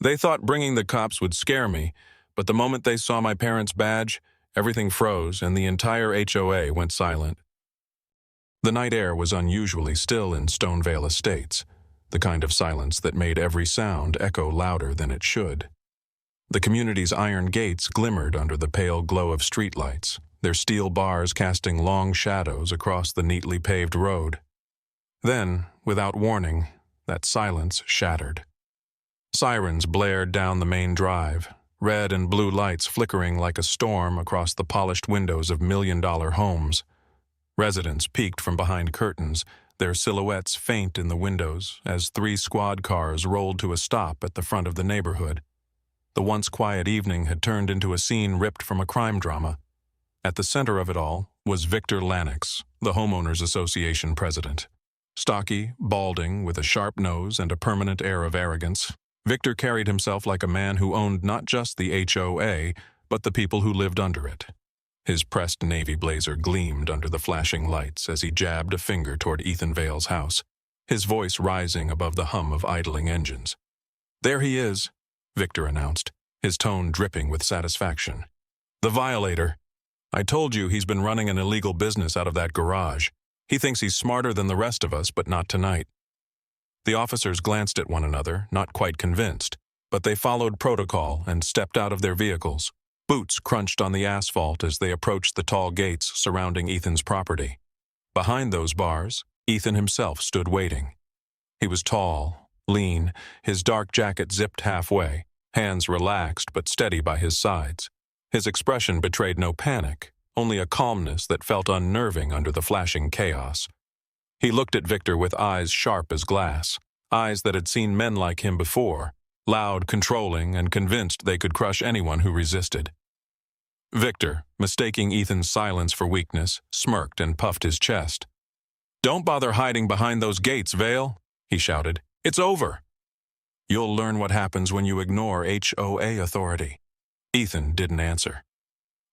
They thought bringing the cops would scare me, but the moment they saw my parents' badge, everything froze and the entire HOA went silent. The night air was unusually still in Stonevale Estates, the kind of silence that made every sound echo louder than it should. The community's iron gates glimmered under the pale glow of streetlights, their steel bars casting long shadows across the neatly paved road. Then, without warning, that silence shattered. Sirens blared down the main drive, red and blue lights flickering like a storm across the polished windows of million-dollar homes. Residents peeked from behind curtains, their silhouettes faint in the windows as 3 squad cars rolled to a stop at the front of the neighborhood. The once quiet evening had turned into a scene ripped from a crime drama. At the center of it all was Victor Lanix, the Homeowners Association president. Stocky, balding, with a sharp nose and a permanent air of arrogance, Victor carried himself like a man who owned not just the HOA, but the people who lived under it. His pressed navy blazer gleamed under the flashing lights as he jabbed a finger toward Ethan Vale's house, his voice rising above the hum of idling engines. "There he is," Victor announced, his tone dripping with satisfaction. "The violator. I told you he's been running an illegal business out of that garage. He thinks he's smarter than the rest of us, but not tonight." The officers glanced at one another, not quite convinced, but they followed protocol and stepped out of their vehicles. Boots crunched on the asphalt as they approached the tall gates surrounding Ethan's property. Behind those bars, Ethan himself stood waiting. He was tall, lean, his dark jacket zipped halfway, hands relaxed but steady by his sides. His expression betrayed no panic, only a calmness that felt unnerving under the flashing chaos. He looked at Victor with eyes sharp as glass, eyes that had seen men like him before, loud, controlling, and convinced they could crush anyone who resisted. Victor, mistaking Ethan's silence for weakness, smirked and puffed his chest. "Don't bother hiding behind those gates, Vale," he shouted. "It's over." "You'll learn what happens when you ignore HOA authority." Ethan didn't answer.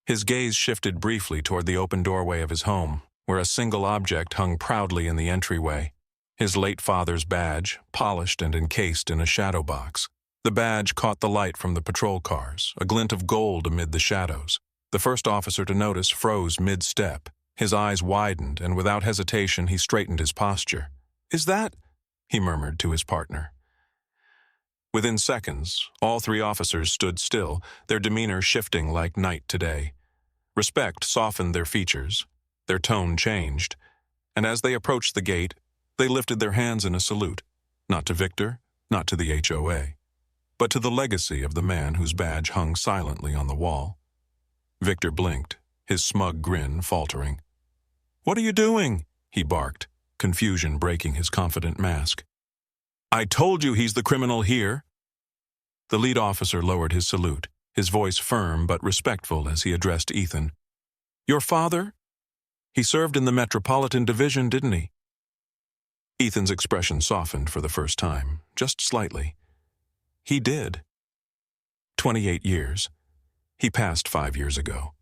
His gaze shifted briefly toward the open doorway of his home, where a single object hung proudly in the entryway. His late father's badge, polished and encased in a shadow box. The badge caught the light from the patrol cars, a glint of gold amid the shadows. The first officer to notice froze mid-step. His eyes widened, and without hesitation he straightened his posture. "Is that—" he murmured to his partner. Within seconds, all 3 officers stood still, their demeanor shifting like night to day. Respect softened their features. Their tone changed, and as they approached the gate, they lifted their hands in a salute, not to Victor, not to the HOA, but to the legacy of the man whose badge hung silently on the wall. Victor blinked, his smug grin faltering. "What are you doing?" he barked, confusion breaking his confident mask. "I told you he's the criminal here." The lead officer lowered his salute, his voice firm but respectful as he addressed Ethan. "Your father? He served in the Metropolitan Division, didn't he?" Ethan's expression softened for the first time, just slightly. "He did. 28 years. He passed 5 years ago."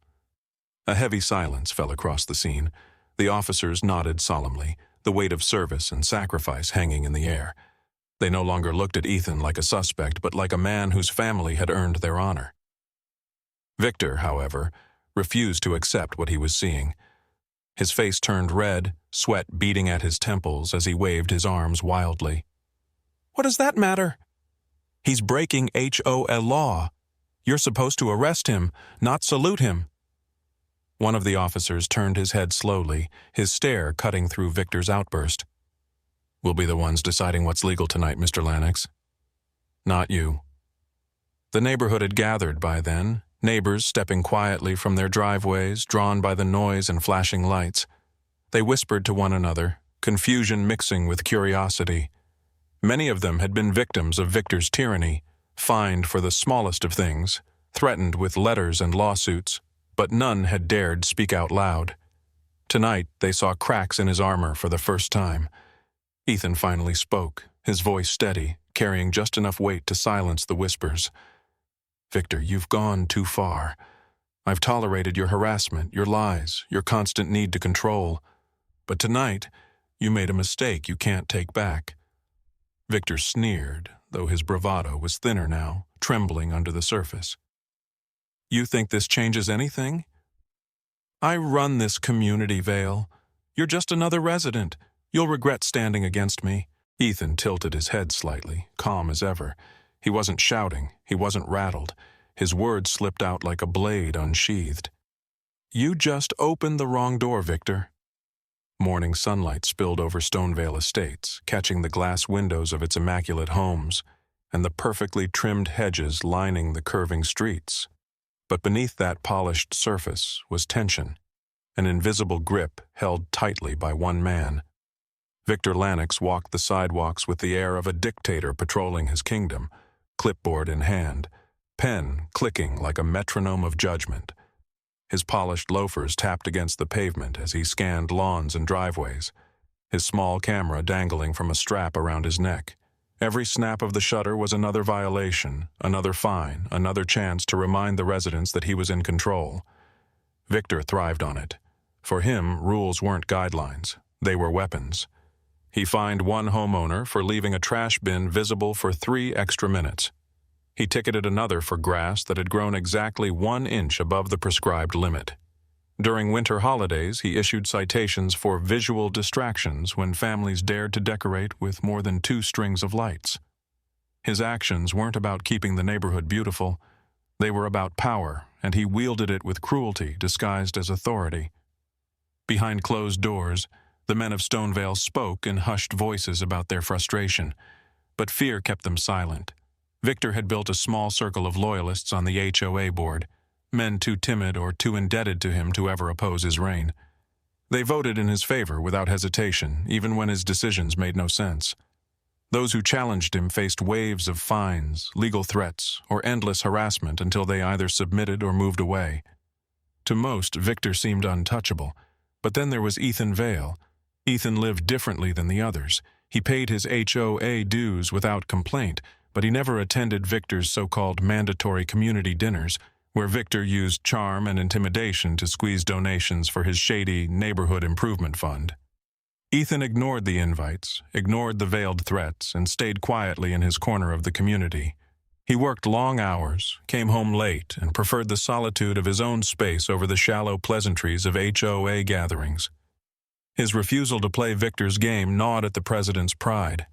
A heavy silence fell across the scene. The officers nodded solemnly, the weight of service and sacrifice hanging in the air. They no longer looked at Ethan like a suspect, but like a man whose family had earned their honor. Victor, however, refused to accept what he was seeing. His face turned red, sweat beading at his temples as he waved his arms wildly. "What does that matter? He's breaking HOA law. You're supposed to arrest him, not salute him." One of the officers turned his head slowly, his stare cutting through Victor's outburst. "We'll be the ones deciding what's legal tonight, Mr. Lanix. Not you." The neighborhood had gathered by then, neighbors stepping quietly from their driveways, drawn by the noise and flashing lights. They whispered to one another, confusion mixing with curiosity. Many of them had been victims of Victor's tyranny, fined for the smallest of things, threatened with letters and lawsuits, but none had dared speak out loud. Tonight, they saw cracks in his armor for the first time. Ethan finally spoke, his voice steady, carrying just enough weight to silence the whispers. "Victor, you've gone too far. I've tolerated your harassment, your lies, your constant need to control. But tonight, you made a mistake you can't take back." Victor sneered, though his bravado was thinner now, trembling under the surface. "You think this changes anything?" "I run this community, Vale. You're just another resident. You'll regret standing against me." Ethan tilted his head slightly, calm as ever. He wasn't shouting, he wasn't rattled. His words slipped out like a blade unsheathed. "You just opened the wrong door, Victor." Morning sunlight spilled over Stonevale Estates, catching the glass windows of its immaculate homes and the perfectly trimmed hedges lining the curving streets. But beneath that polished surface was tension, an invisible grip held tightly by one man. Victor Lannox walked the sidewalks with the air of a dictator patrolling his kingdom, clipboard in hand, pen clicking like a metronome of judgment. His polished loafers tapped against the pavement as he scanned lawns and driveways, his small camera dangling from a strap around his neck. Every snap of the shutter was another violation, another fine, another chance to remind the residents that he was in control. Victor thrived on it. For him, rules weren't guidelines, they were weapons. He fined one homeowner for leaving a trash bin visible for 3 extra minutes. He ticketed another for grass that had grown exactly 1 inch above the prescribed limit. During winter holidays, he issued citations for visual distractions when families dared to decorate with more than 2 strings of lights. His actions weren't about keeping the neighborhood beautiful. They were about power, and he wielded it with cruelty disguised as authority. Behind closed doors, the men of Stonevale spoke in hushed voices about their frustration, but fear kept them silent. Victor had built a small circle of loyalists on the HOA board, men too timid or too indebted to him to ever oppose his reign. They voted in his favor without hesitation, even when his decisions made no sense. Those who challenged him faced waves of fines, legal threats, or endless harassment until they either submitted or moved away. To most, Victor seemed untouchable, but then there was Ethan Vale. Ethan lived differently than the others. He paid his HOA dues without complaint, but he never attended Victor's so-called mandatory community dinners, where Victor used charm and intimidation to squeeze donations for his shady neighborhood improvement fund. Ethan ignored the invites, ignored the veiled threats, and stayed quietly in his corner of the community. He worked long hours, came home late, and preferred the solitude of his own space over the shallow pleasantries of HOA gatherings. His refusal to play Victor's game gnawed at the president's pride.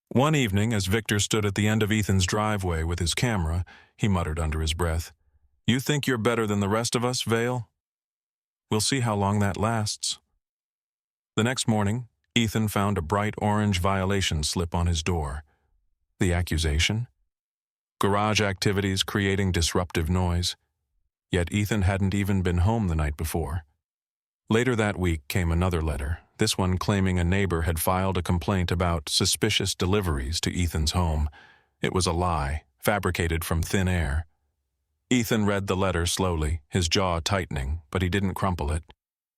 One evening, as Victor stood at the end of Ethan's driveway with his camera, he muttered under his breath, "You think you're better than the rest of us, Vale? We'll see how long that lasts." The next morning, Ethan found a bright orange violation slip on his door. The accusation? Garage activities creating disruptive noise. Yet Ethan hadn't even been home the night before. Later that week came another letter, this one claiming a neighbor had filed a complaint about suspicious deliveries to Ethan's home. It was a lie, fabricated from thin air. Ethan read the letter slowly, his jaw tightening, but he didn't crumple it.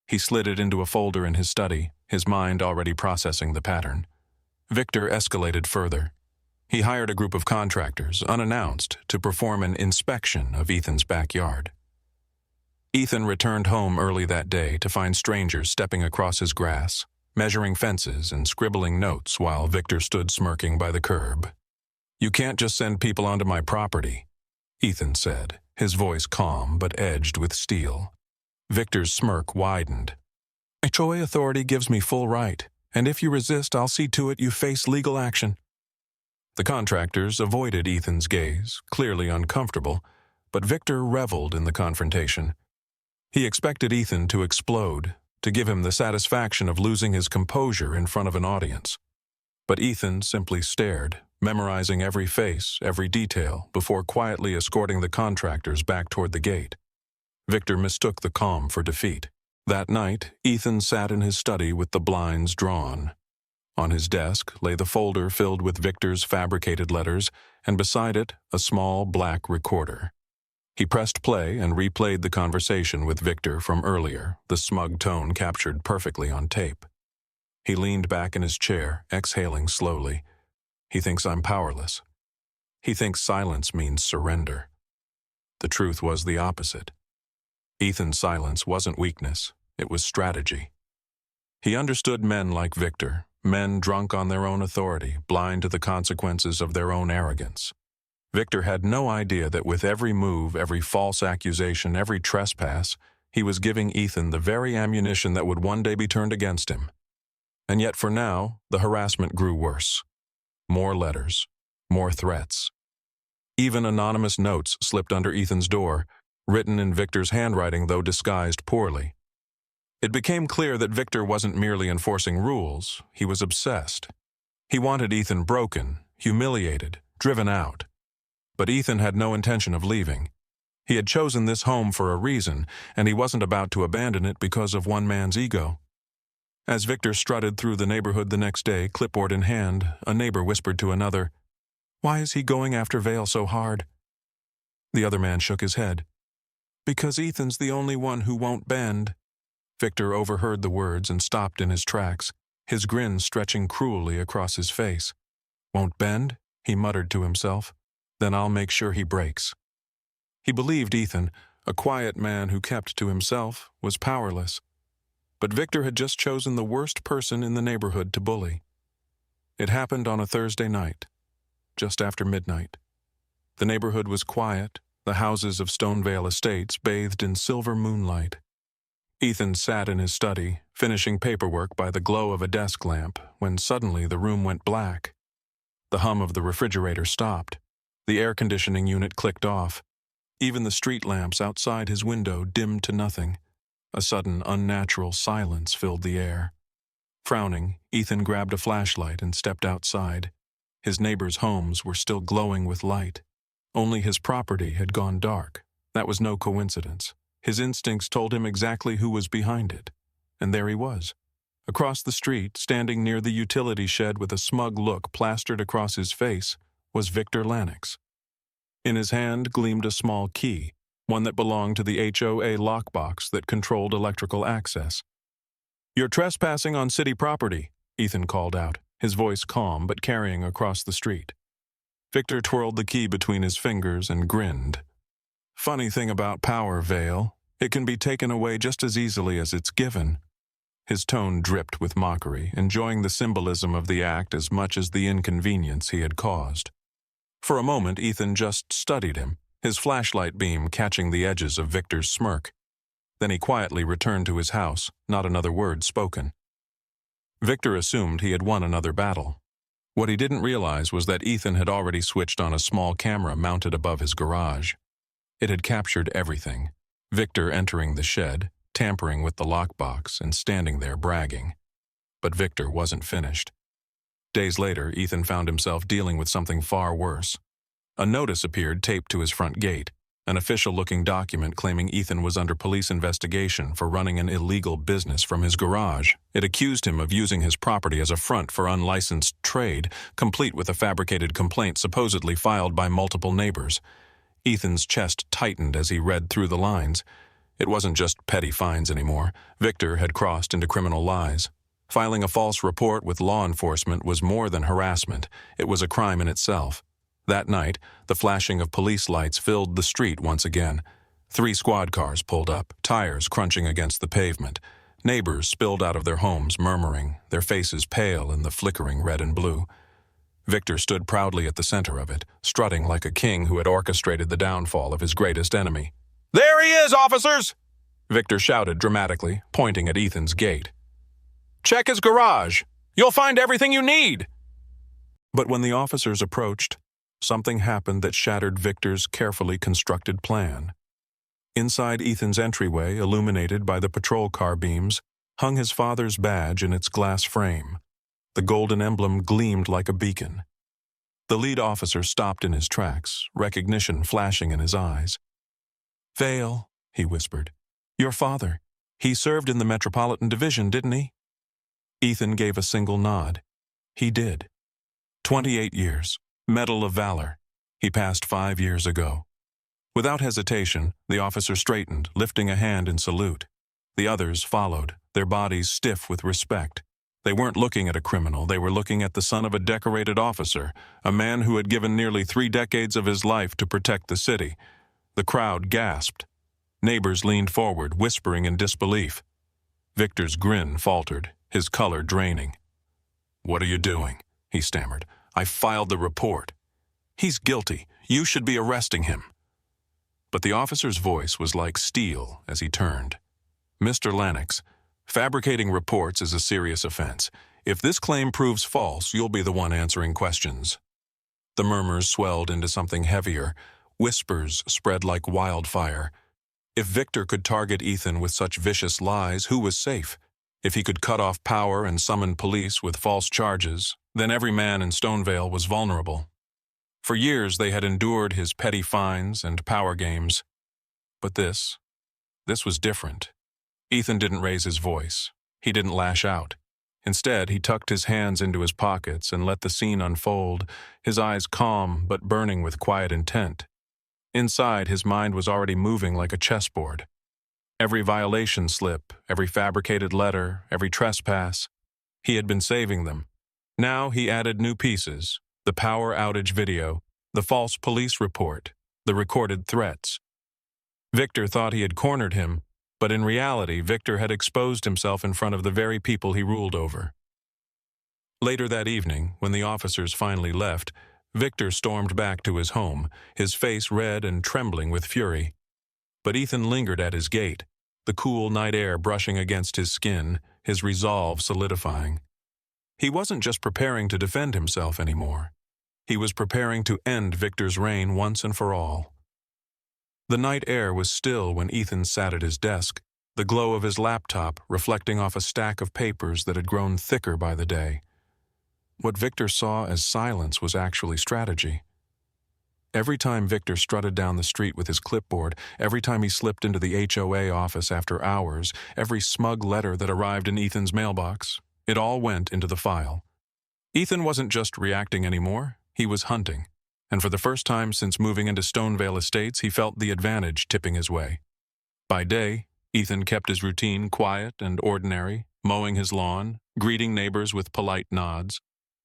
He slid it into a folder in his study, his mind already processing the pattern. Victor escalated further. He hired a group of contractors, unannounced, to perform an inspection of Ethan's backyard. Ethan returned home early that day to find strangers stepping across his grass, measuring fences and scribbling notes while Victor stood smirking by the curb. "You can't just send people onto my property," Ethan said, his voice calm but edged with steel. Victor's smirk widened. "HOA authority gives me full right, and if you resist, I'll see to it you face legal action." The contractors avoided Ethan's gaze, clearly uncomfortable, but Victor reveled in the confrontation. He expected Ethan to explode, to give him the satisfaction of losing his composure in front of an audience. But Ethan simply stared, memorizing every face, every detail, before quietly escorting the contractors back toward the gate. Victor mistook the calm for defeat. That night, Ethan sat in his study with the blinds drawn. On his desk lay the folder filled with Victor's fabricated letters, and beside it, a small black recorder. He pressed play and replayed the conversation with Victor from earlier, the smug tone captured perfectly on tape. He leaned back in his chair, exhaling slowly. He thinks I'm powerless. He thinks silence means surrender. The truth was the opposite. Ethan's silence wasn't weakness, it was strategy. He understood men like Victor, men drunk on their own authority, blind to the consequences of their own arrogance. Victor had no idea that with every move, every false accusation, every trespass, he was giving Ethan the very ammunition that would one day be turned against him. And yet for now, the harassment grew worse. More letters, more threats. Even anonymous notes slipped under Ethan's door, written in Victor's handwriting though disguised poorly. It became clear that Victor wasn't merely enforcing rules, he was obsessed. He wanted Ethan broken, humiliated, driven out. But Ethan had no intention of leaving. He had chosen this home for a reason, and he wasn't about to abandon it because of one man's ego. As Victor strutted through the neighborhood the next day, clipboard in hand, a neighbor whispered to another, "Why is he going after Vale so hard?" The other man shook his head. "Because Ethan's the only one who won't bend." Victor overheard the words and stopped in his tracks, his grin stretching cruelly across his face. "Won't bend?" he muttered to himself. "Then I'll make sure he breaks." He believed Ethan, a quiet man who kept to himself, was powerless. But Victor had just chosen the worst person in the neighborhood to bully. It happened on a Thursday night, just after midnight. The neighborhood was quiet, the houses of Stonevale Estates bathed in silver moonlight. Ethan sat in his study, finishing paperwork by the glow of a desk lamp, when suddenly the room went black. The hum of the refrigerator stopped. The air conditioning unit clicked off. Even the street lamps outside his window dimmed to nothing. A sudden, unnatural silence filled the air. Frowning, Ethan grabbed a flashlight and stepped outside. His neighbors' homes were still glowing with light. Only his property had gone dark. That was no coincidence. His instincts told him exactly who was behind it. And there he was. Across the street, standing near the utility shed with a smug look plastered across his face, was Victor Lennox. In his hand gleamed a small key, one that belonged to the HOA lockbox that controlled electrical access. "You're trespassing on city property," Ethan called out, his voice calm but carrying across the street. Victor twirled the key between his fingers and grinned. "Funny thing about power, Vale. It can be taken away just as easily as it's given." His tone dripped with mockery, enjoying the symbolism of the act as much as the inconvenience he had caused. For a moment, Ethan just studied him, his flashlight beam catching the edges of Victor's smirk. Then he quietly returned to his house, not another word spoken. Victor assumed he had won another battle. What he didn't realize was that Ethan had already switched on a small camera mounted above his garage. It had captured everything. Victor entering the shed, tampering with the lockbox, and standing there bragging. But Victor wasn't finished. Days later, Ethan found himself dealing with something far worse. A notice appeared taped to his front gate, an official-looking document claiming Ethan was under police investigation for running an illegal business from his garage. It accused him of using his property as a front for unlicensed trade, complete with a fabricated complaint supposedly filed by multiple neighbors. Ethan's chest tightened as he read through the lines. It wasn't just petty fines anymore. Victor had crossed into criminal lies. Filing a false report with law enforcement was more than harassment. It was a crime in itself. That night, the flashing of police lights filled the street once again. 3 squad cars pulled up, tires crunching against the pavement. Neighbors spilled out of their homes, murmuring, their faces pale in the flickering red and blue. Victor stood proudly at the center of it, strutting like a king who had orchestrated the downfall of his greatest enemy. "There he is, officers!" Victor shouted dramatically, pointing at Ethan's gate. "Check his garage. You'll find everything you need." But when the officers approached, something happened that shattered Victor's carefully constructed plan. Inside Ethan's entryway, illuminated by the patrol car beams, hung his father's badge in its glass frame. The golden emblem gleamed like a beacon. The lead officer stopped in his tracks, recognition flashing in his eyes. "Vale," he whispered. "Your father. He served in the Metropolitan Division, didn't he?" Ethan gave a single nod. He did. 28 years. Medal of Valor. He passed 5 years ago. Without hesitation, the officer straightened, lifting a hand in salute. The others followed, their bodies stiff with respect. They weren't looking at a criminal, they were looking at the son of a decorated officer, a man who had given nearly 3 decades of his life to protect the city. The crowd gasped. Neighbors leaned forward, whispering in disbelief. Victor's grin faltered, his color draining. "What are you doing?" he stammered. "I filed the report." "He's guilty. You should be arresting him." But the officer's voice was like steel as he turned. "Mr. Lennox, fabricating reports is a serious offense. If this claim proves false, you'll be the one answering questions." The murmurs swelled into something heavier. Whispers spread like wildfire. If Victor could target Ethan with such vicious lies, who was safe? If he could cut off power and summon police with false charges, then every man in Stonevale was vulnerable. For years they had endured his petty fines and power games. But this was different. Ethan didn't raise his voice. He didn't lash out. Instead, he tucked his hands into his pockets and let the scene unfold, his eyes calm but burning with quiet intent. Inside, his mind was already moving like a chessboard. Every violation slip, every fabricated letter, every trespass, he had been saving them. Now he added new pieces: the power outage video, the false police report, the recorded threats. Victor thought he had cornered him, but in reality, Victor had exposed himself in front of the very people he ruled over. Later that evening, when the officers finally left, Victor stormed back to his home, his face red and trembling with fury. But Ethan lingered at his gate, the cool night air brushing against his skin, his resolve solidifying. He wasn't just preparing to defend himself anymore. He was preparing to end Victor's reign once and for all. The night air was still when Ethan sat at his desk, the glow of his laptop reflecting off a stack of papers that had grown thicker by the day. What Victor saw as silence was actually strategy. Every time Victor strutted down the street with his clipboard, every time he slipped into the HOA office after hours, every smug letter that arrived in Ethan's mailbox, it all went into the file. Ethan wasn't just reacting anymore, he was hunting. And for the first time since moving into Stonevale Estates, he felt the advantage tipping his way. By day, Ethan kept his routine quiet and ordinary, mowing his lawn, greeting neighbors with polite nods,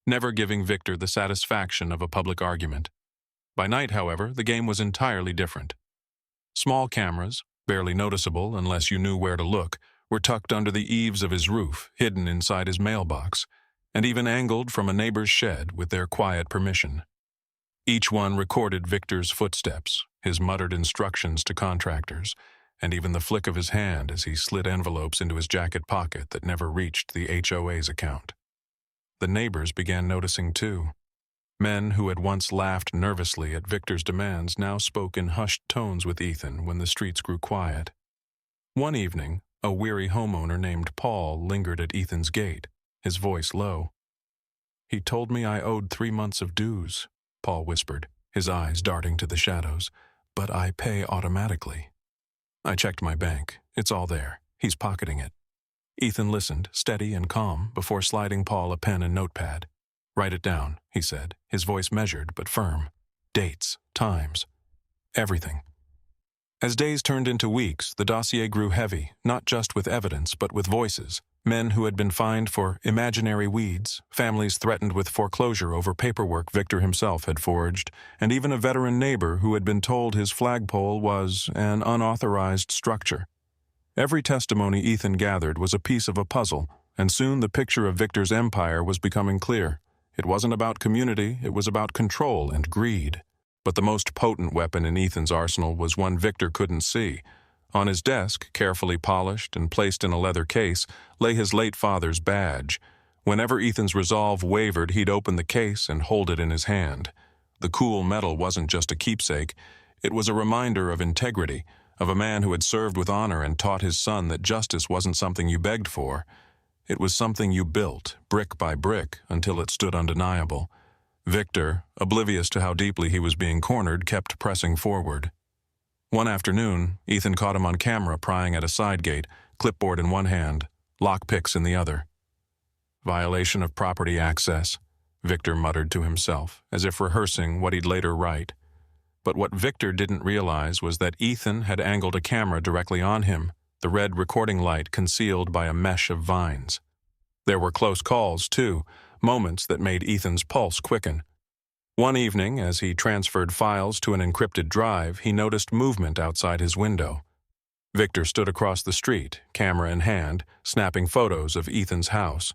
never giving Victor the satisfaction of a public argument. By night, however, the game was entirely different. Small cameras, barely noticeable unless you knew where to look, were tucked under the eaves of his roof, hidden inside his mailbox, and even angled from a neighbor's shed with their quiet permission. Each one recorded Victor's footsteps, his muttered instructions to contractors, and even the flick of his hand as he slid envelopes into his jacket pocket that never reached the HOA's account. The neighbors began noticing too. Men who had once laughed nervously at Victor's demands now spoke in hushed tones with Ethan when the streets grew quiet. One evening, a weary homeowner named Paul lingered at Ethan's gate, his voice low. "He told me I owed 3 months of dues," Paul whispered, his eyes darting to the shadows. "But I pay automatically." "I checked my bank. It's all there. He's pocketing it." Ethan listened, steady and calm, before sliding Paul a pen and notepad. "Write it down," he said, his voice measured but firm. "Dates, times, everything." As days turned into weeks, the dossier grew heavy, not just with evidence, but with voices. Men who had been fined for imaginary weeds, families threatened with foreclosure over paperwork Victor himself had forged, and even a veteran neighbor who had been told his flagpole was an unauthorized structure. Every testimony Ethan gathered was a piece of a puzzle, and soon the picture of Victor's empire was becoming clear. It wasn't about community, it was about control and greed. But the most potent weapon in Ethan's arsenal was one Victor couldn't see. On his desk, carefully polished and placed in a leather case, lay his late father's badge. Whenever Ethan's resolve wavered, he'd open the case and hold it in his hand. The cool metal wasn't just a keepsake. It was a reminder of integrity, of a man who had served with honor and taught his son that justice wasn't something you begged for. It was something you built, brick by brick, until it stood undeniable. Victor, oblivious to how deeply he was being cornered, kept pressing forward. One afternoon, Ethan caught him on camera prying at a side gate, clipboard in one hand, lockpicks in the other. "Violation of property access," Victor muttered to himself, as if rehearsing what he'd later write. But what Victor didn't realize was that Ethan had angled a camera directly on him, the red recording light concealed by a mesh of vines. There were close calls, too, moments that made Ethan's pulse quicken. One evening, as he transferred files to an encrypted drive, he noticed movement outside his window. Victor stood across the street, camera in hand, snapping photos of Ethan's house.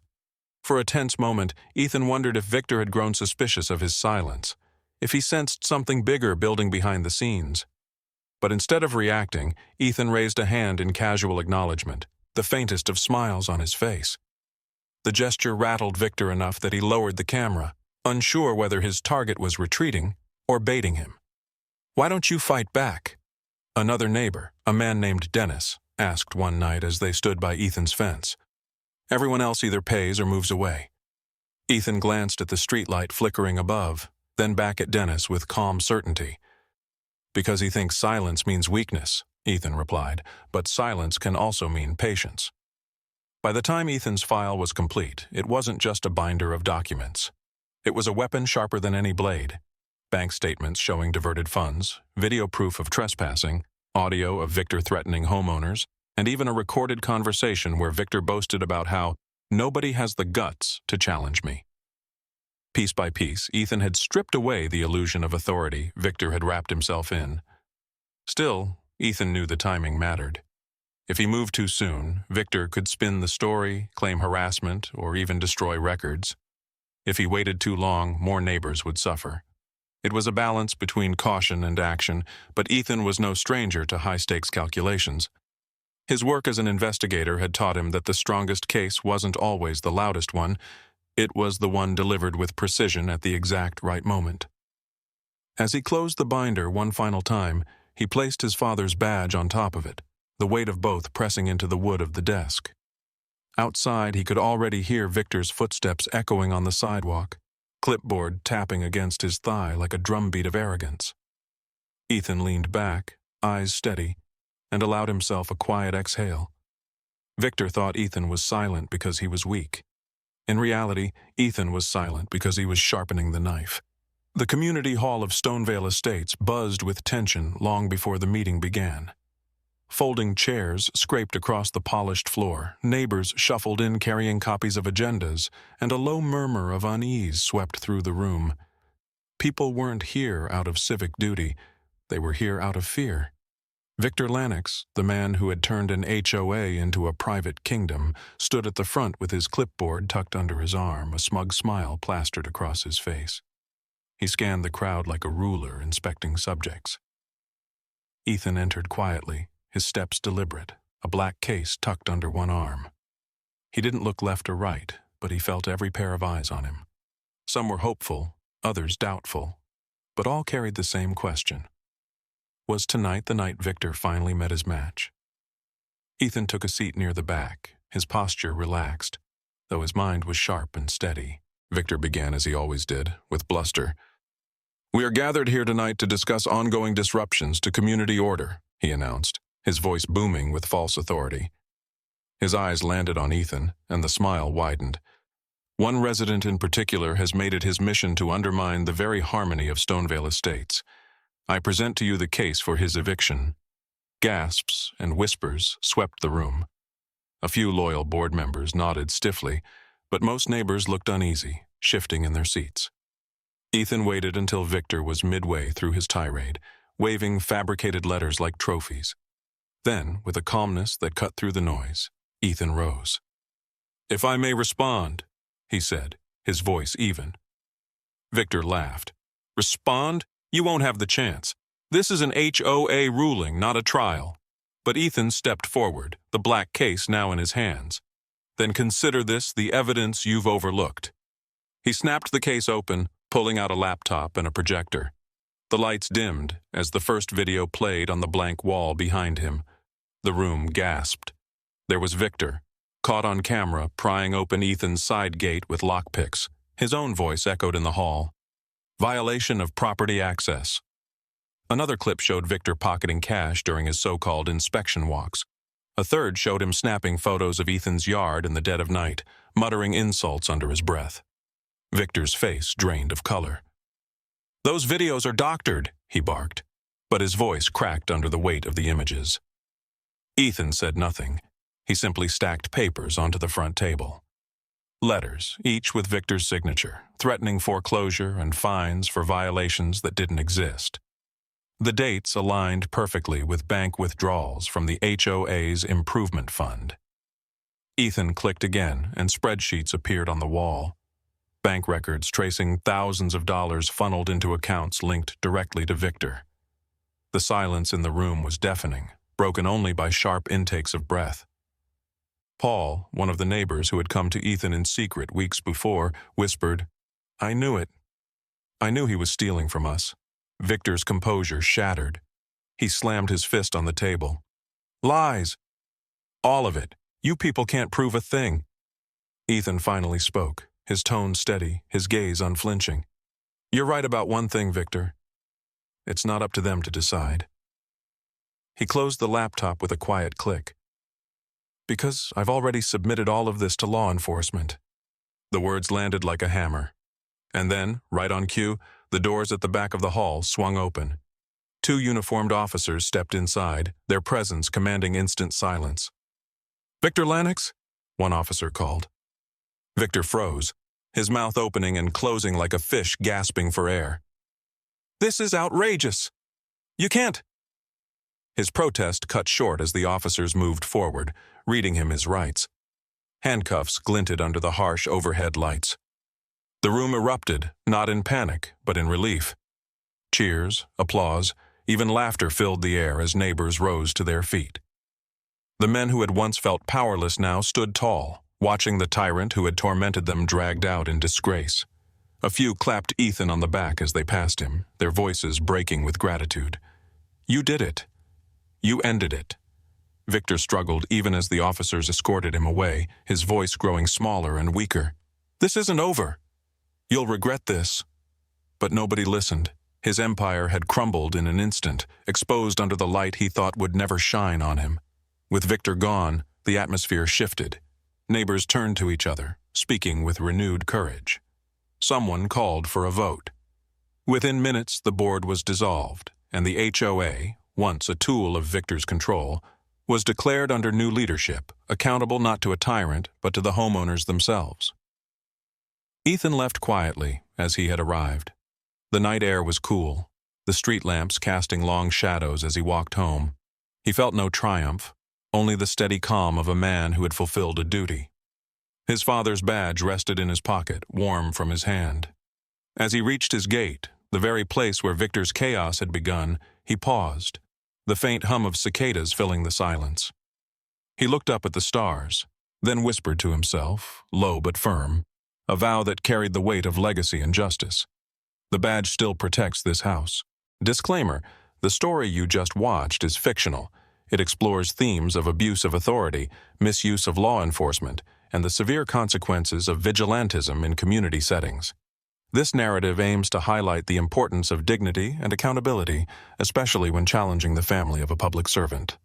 For a tense moment, Ethan wondered if Victor had grown suspicious of his silence, if he sensed something bigger building behind the scenes. But instead of reacting, Ethan raised a hand in casual acknowledgement, the faintest of smiles on his face. The gesture rattled Victor enough that he lowered the camera, unsure whether his target was retreating or baiting him. "Why don't you fight back?" Another neighbor, a man named Dennis, asked one night as they stood by Ethan's fence. "Everyone else either pays or moves away." Ethan glanced at the streetlight flickering above, then back at Dennis with calm certainty. "Because he thinks silence means weakness," Ethan replied, "but silence can also mean patience." By the time Ethan's file was complete, it wasn't just a binder of documents. It was a weapon sharper than any blade. Bank statements showing diverted funds, video proof of trespassing, audio of Victor threatening homeowners, and even a recorded conversation where Victor boasted about how nobody has the guts to challenge me. Piece by piece, Ethan had stripped away the illusion of authority Victor had wrapped himself in. Still, Ethan knew the timing mattered. If he moved too soon, Victor could spin the story, claim harassment, or even destroy records. If he waited too long, more neighbors would suffer. It was a balance between caution and action, but Ethan was no stranger to high-stakes calculations. His work as an investigator had taught him that the strongest case wasn't always the loudest one. It was the one delivered with precision at the exact right moment. As he closed the binder one final time, he placed his father's badge on top of it, the weight of both pressing into the wood of the desk. Outside, he could already hear Victor's footsteps echoing on the sidewalk, clipboard tapping against his thigh like a drumbeat of arrogance. Ethan leaned back, eyes steady, and allowed himself a quiet exhale. Victor thought Ethan was silent because he was weak. In reality, Ethan was silent because he was sharpening the knife. The community hall of Stonevale Estates buzzed with tension long before the meeting began. Folding chairs scraped across the polished floor, neighbors shuffled in carrying copies of agendas, and a low murmur of unease swept through the room. People weren't here out of civic duty, they were here out of fear. Victor Lennox, the man who had turned an HOA into a private kingdom, stood at the front with his clipboard tucked under his arm, a smug smile plastered across his face. He scanned the crowd like a ruler inspecting subjects. Ethan entered quietly, his steps deliberate, a black case tucked under one arm. He didn't look left or right, but he felt every pair of eyes on him. Some were hopeful, others doubtful, but all carried the same question. Was tonight the night Victor finally met his match? Ethan took a seat near the back, his posture relaxed, though his mind was sharp and steady. Victor began as he always did, with bluster. "We are gathered here tonight to discuss ongoing disruptions to community order," he announced, his voice booming with false authority. His eyes landed on Ethan, and the smile widened. "One resident in particular has made it his mission to undermine the very harmony of Stonevale Estates. I present to you the case for his eviction." Gasps and whispers swept the room. A few loyal board members nodded stiffly, but most neighbors looked uneasy, shifting in their seats. Ethan waited until Victor was midway through his tirade, waving fabricated letters like trophies. Then, with a calmness that cut through the noise, Ethan rose. "If I may respond," he said, his voice even. Victor laughed. "Respond? You won't have the chance. This is an HOA ruling, not a trial." But Ethan stepped forward, the black case now in his hands. "Then consider this the evidence you've overlooked." He snapped the case open, pulling out a laptop and a projector. The lights dimmed as the first video played on the blank wall behind him. The room gasped. There was Victor, caught on camera, prying open Ethan's side gate with lockpicks. His own voice echoed in the hall. "Violation of property access." Another clip showed Victor pocketing cash during his so-called inspection walks. A third showed him snapping photos of Ethan's yard in the dead of night, muttering insults under his breath. Victor's face drained of color. "Those videos are doctored," he barked, but his voice cracked under the weight of the images. Ethan said nothing. He simply stacked papers onto the front table. Letters, each with Victor's signature, threatening foreclosure and fines for violations that didn't exist. The dates aligned perfectly with bank withdrawals from the HOA's improvement fund. Ethan clicked again, and spreadsheets appeared on the wall. Bank records tracing thousands of dollars funneled into accounts linked directly to Victor. The silence in the room was deafening, broken only by sharp intakes of breath. Paul, one of the neighbors who had come to Ethan in secret weeks before, whispered, "I knew it. I knew he was stealing from us." Victor's composure shattered. He slammed his fist on the table. "Lies! All of it. You people can't prove a thing." Ethan finally spoke, his tone steady, his gaze unflinching. "You're right about one thing, Victor. It's not up to them to decide." He closed the laptop with a quiet click. "Because I've already submitted all of this to law enforcement." The words landed like a hammer. And then, right on cue, the doors at the back of the hall swung open. Two uniformed officers stepped inside, their presence commanding instant silence. "Victor Lennox?" one officer called. Victor froze, his mouth opening and closing like a fish gasping for air. "This is outrageous! You can't—" His protest cut short as the officers moved forward, reading him his rights. Handcuffs glinted under the harsh overhead lights. The room erupted, not in panic, but in relief. Cheers, applause, even laughter filled the air as neighbors rose to their feet. The men who had once felt powerless now stood tall, watching the tyrant who had tormented them dragged out in disgrace. A few clapped Ethan on the back as they passed him, their voices breaking with gratitude. "You did it. You ended it." Victor struggled even as the officers escorted him away, his voice growing smaller and weaker. "This isn't over. You'll regret this." But nobody listened. His empire had crumbled in an instant, exposed under the light he thought would never shine on him. With Victor gone, the atmosphere shifted. Neighbors turned to each other, speaking with renewed courage. Someone called for a vote. Within minutes, the board was dissolved, and the HOA, once a tool of Victor's control, was declared under new leadership, accountable not to a tyrant, but to the homeowners themselves. Ethan left quietly, as he had arrived. The night air was cool, the street lamps casting long shadows as he walked home. He felt no triumph, only the steady calm of a man who had fulfilled a duty. His father's badge rested in his pocket, warm from his hand. As he reached his gate, the very place where Victor's chaos had begun, he paused, the faint hum of cicadas filling the silence. He looked up at the stars, then whispered to himself, low but firm, a vow that carried the weight of legacy and justice. The badge still protects this house. Disclaimer: the story you just watched is fictional. It explores themes of abuse of authority, misuse of law enforcement, and the severe consequences of vigilantism in community settings. This narrative aims to highlight the importance of dignity and accountability, especially when challenging the family of a public servant.